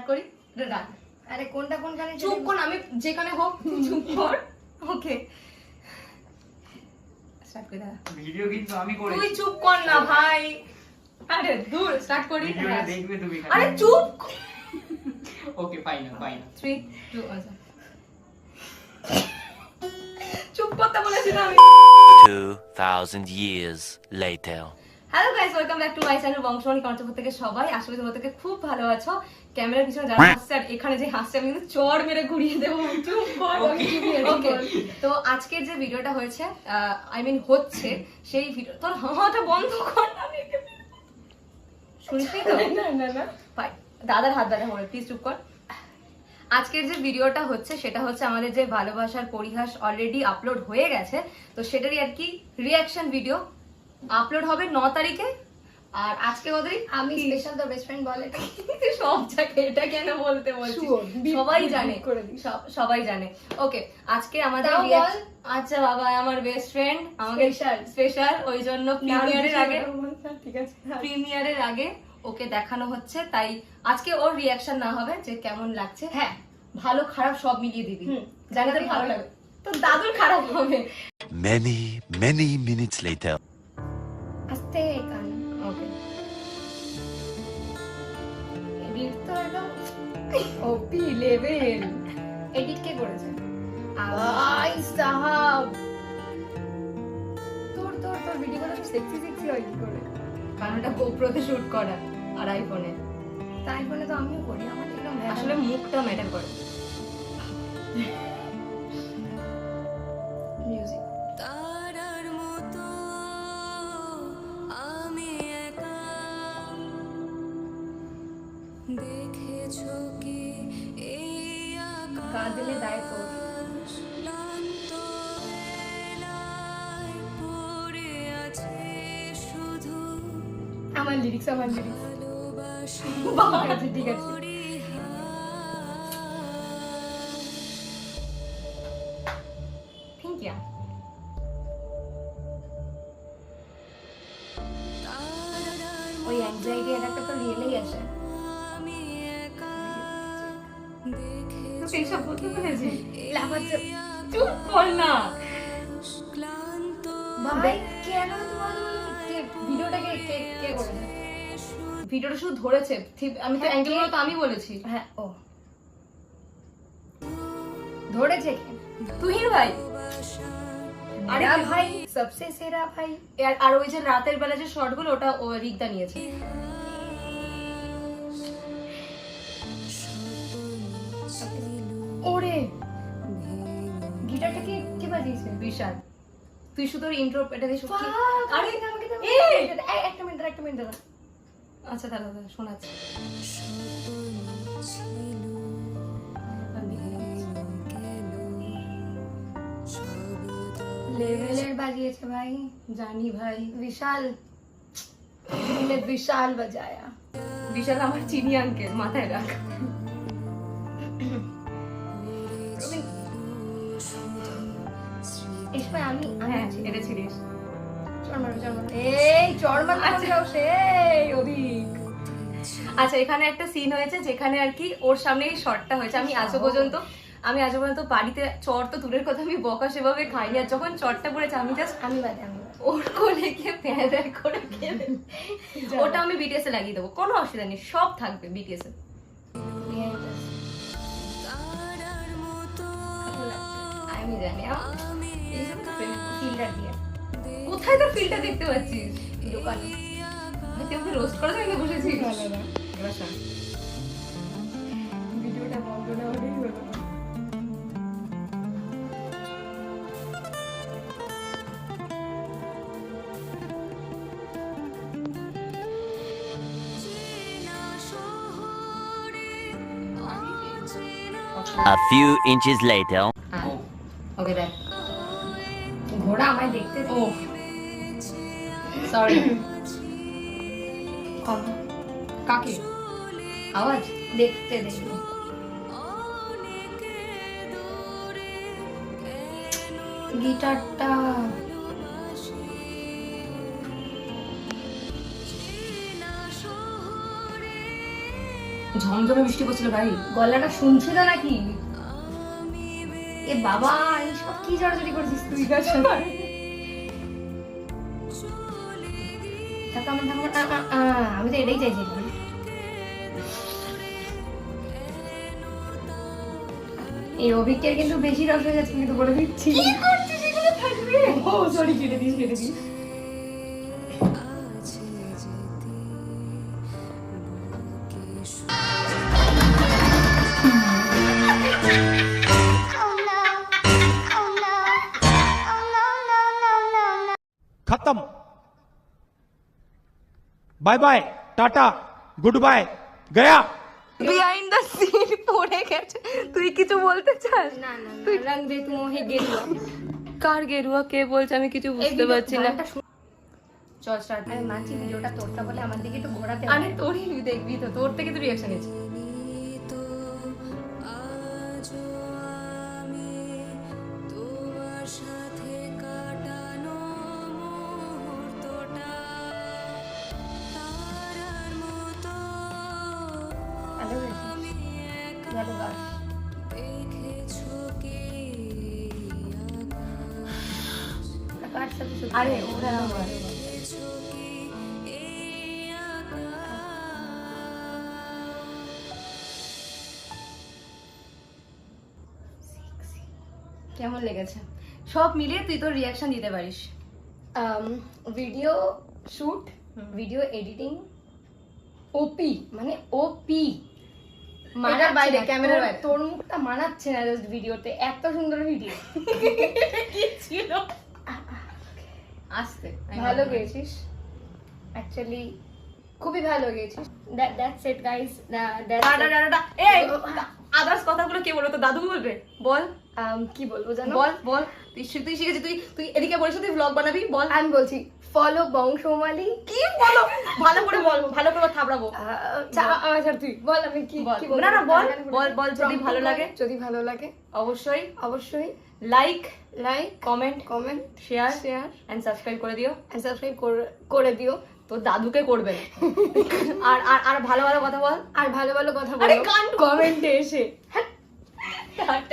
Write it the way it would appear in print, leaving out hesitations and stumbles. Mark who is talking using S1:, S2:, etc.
S1: Start করি। রাখ।
S2: আরে কোনটা কোন গানে?
S1: চুপ কর, আমি যেখানে হোক চুপ কর। ওকে স্টার্ট করে দাও।
S3: ভিডিও কিন্তু আমি করেছি।
S1: তুই চুপ কর না ভাই। আরে দূর, স্টার্ট করি।
S3: ভিডিওটা দেখবে তুমি।
S1: আরে চুপ।
S3: Okay fine fine.
S1: 3 2 আচ্ছা চুপ করতে বলেছি না আমি।
S4: 2000 years later.
S1: Hello guys, welcome back to my channel Bangshabani Kanchpur থেকে সবাই। আশা করি তোমরা থেকে খুব ভালো আছো। ক্যামেরার পিছনে যারা হাসছে আর এখানে যে হাসছে আমি কিন্তু চড় মেরে ঘুরিয়ে দেবো। চুপ কর। ওকে, তো আজকের যে ভিডিওটা হয়েছে হচ্ছে সেই ভিডিও, তোর হাওয়াটা বন্ধ কর না। শুনছিস তো?
S2: না না না
S1: ভাই দাদার হাত ব্যথা করে, প্লিজ চুপ কর। আজকের যে ভিডিওটা হচ্ছে সেটা হচ্ছে আমাদের যে ভালোবাসার পরিহাস অলরেডি আপলোড হয়ে গেছে, তো সেটারই আর কি রিয়াকশন ভিডিও আপলোড হবে 9 তারিখে। আর আজকে ওদের
S2: আমি স্পেশাল তোর বেস্ট ফ্রেন্ড বলে
S1: সব জায়গায় এটা কেন বলতে বলছি, সবাই জানে, সবাই জানে। ওকে, আজকে আমাদের আচ্ছা বাবা আমার বেস্ট ফ্রেন্ড, আমাকে স্পেশাল, ওই জন্য প্রিমিয়ারের আগে,
S2: ঠিক আছে,
S1: প্রিমিয়ারের আগে ওকে দেখানো হচ্ছে, তাই আজকে ওর রিয়াকশন না হবে যে কেমন লাগছে। হ্যাঁ, ভালো খারাপ সব মিলিয়ে দিবি, জানি তোর ভালো লাগবে, তো দাদুর খারাপ হবে।
S4: Many minutes later.
S2: আস্তে গান।
S1: ওকে,
S2: এডিট তো একদম ওপি লেভেল। এডিট কে করেছে? আই সাহাব, তোর তোর তোর ভিডিওগুলো খুব সেক্সি সেক্সি হয় কি করে?
S1: কারণ ওটা গোপ্রোতে শুট করা আর আইফোনে।
S2: তাই বলে তো আমিও করি, আমার একদম
S1: আসলে মুখটা ম্যাটার করে।
S2: মিউজিক কাঁদলে দায় তোর। আমার লিরিক্স ঠিক আছে ঠিক আছে।
S1: Thank you.
S2: ওই অ্যাংজাইটি অ্যাটাকটা তো রিয়েলেই আসে।
S1: তুই এইসব বলতে পেরেছি?
S2: লাফাচ্ছে।
S1: চুপ কর না
S2: ভাই কেন তোমার ভিডিওটাকে কে কে করেছে?
S1: ভিডিওটা শুধু ধরেছে, আমি তো অ্যাঙ্গেলগুলো তো আমি বলেছি।
S2: হ্যাঁ ও ধরেছে কে?
S1: তুহিন ভাই।
S2: আরে ভাই সবসে সেরা ভাই।
S1: আর ওই যে রাতের বেলা যে শর্টগুলো ওটা ও রিক্তা নিয়েছে।
S2: ওরে গিটারটা কে বাজিয়েছে?
S1: বিশাল, তুই শুধু ইন্ট্রো এটা দিয়ে শুট।
S2: আরে আমাকে দাও, একটা মিনিট দাঁড়া।
S1: আচ্ছা দাদা শোনাচ্ছি।
S2: লেভেলের বাজিয়েছে ভাই,
S1: জানি ভাই।
S2: विशाल ने विशाल बजाया।
S1: বিশাল আমার চিনি আঙ্কেল, মাথায় রাখ।
S2: इसमें আমি
S1: হ্যাঁ এটা ছিলিস।
S2: এই চড়মান যাও সেই অধিক।
S1: আচ্ছা, এখানে একটা সিন হয়েছে যেখানে আর কি ওর সামনে এই শর্টটা হয়েছে। আমি আজও পর্যন্ত বাড়িতে চট তো দূরের কথা, আমি বকা সেভাবে খাইনি। আর যখন চটটা পড়েছে আমি জাস্ট
S2: আমি বাদে
S1: ওর কোলে গিয়ে প্যাঁ করে খেলে ওটা আমি বিটিএস এ লাগিয়ে দেবো, কোনো অসুবিধা নেই, সব থাকবে বিটিএস এ। আমি জানি
S2: ফিল্টার দিয়ে
S1: কোথায় তোর ফিল্টার দেখতে পাচ্ছিস?
S2: দোকানে
S1: তুই আমাকে রোস্ট করার জন্য বসেছিস? এবার শোন,
S2: ভিডিওটা বন্ধ না হলেই হলো।
S4: A few inches later.
S1: ওকে দেখ,
S2: ঘোড়া আমায় দেখতে
S1: ও সরি। কাকে আওয়াজ
S2: দেখতে গিটারটা
S1: ঝমঝমে বৃষ্টি পড়ছিল ভাই।
S2: গলাটা শুনছিল নাকি? এ বাবা, এইসব কি জড়াজড়ি করছিস তুই কার সাথে? আমি তো এটাই চাইছি। এই অভিজ্ঞের কিন্তু বেশি রস হয়ে যাচ্ছে, কিন্তু বলে দিচ্ছি। কি করছিস? এখানে থাকবে। ও সরি, কেটে দিস।
S5: खत्म bye bye tata good bye गया
S1: বিহাইন্ড দ্য সিন পড়ে গেছে। তুই কিছু বলতে চাস?
S2: না তুই রং দে তুম হে গেরুয়া।
S1: কার গেরুয়া কে বলছে আমি কিছু বুঝতে পারছি না। চল স্টার্ট।
S2: আরে মানছি ভিডিওটা তোরটা বলে আমার দিকে একটু ঘোরাতে
S1: আরে তোরই দেখবি তো, তোর থেকে তো রিঅ্যাকশন আছে।
S2: ভালো গাছ।
S1: আরে ওরা আমার কেমন লেগেছে? সব মিলিয়ে তুই তোর রিঅ্যাকশন দিতে পারিস।
S2: ভিডিও শুট, ভিডিও এডিটিং, ওপি মানে ওপি।
S1: এটার বাইরে, ক্যামেরার বাইরে।
S2: তোর মুখটা মানাচ্ছে না জাস্ট ভিডিওতে, এত সুন্দর ভিডিও।
S1: কি ছিল? আসতে
S2: ভালো গেছিস অ্যাকচুয়ালি, খুবই ভালো গেছিস। That's it guys.
S1: আদার্স কথাগুলো কে বলবে? তো দাদু বলবে। বল
S2: কি বলবো জানো?
S1: বল তুই শিখেছিস, তুই এদিকে বলিস তুই ব্লগ বানাবি। বল।
S2: আমি বলছি ফলো বংশমালী।
S1: কি বলো? ভালো করে বল, ভালো করে থাবড়াবো।
S2: আচ্ছা তুই বল, আমি কি কি বলবো?
S1: না বল যদি ভালো লাগে।
S2: যদি ভালো লাগে
S1: অবশ্যই like
S2: like
S1: comment share
S2: share
S1: and subscribe করে দিও।
S2: এন্ড সাবস্ক্রাইব করে দিও।
S1: তো দাদুকে করবে। আর আর আর ভালো ভালো কথা বল।
S2: আর ভালো ভালো কথা
S1: আরে
S2: বলো
S1: গান
S2: কমেন্টে এসে।
S1: টাটা।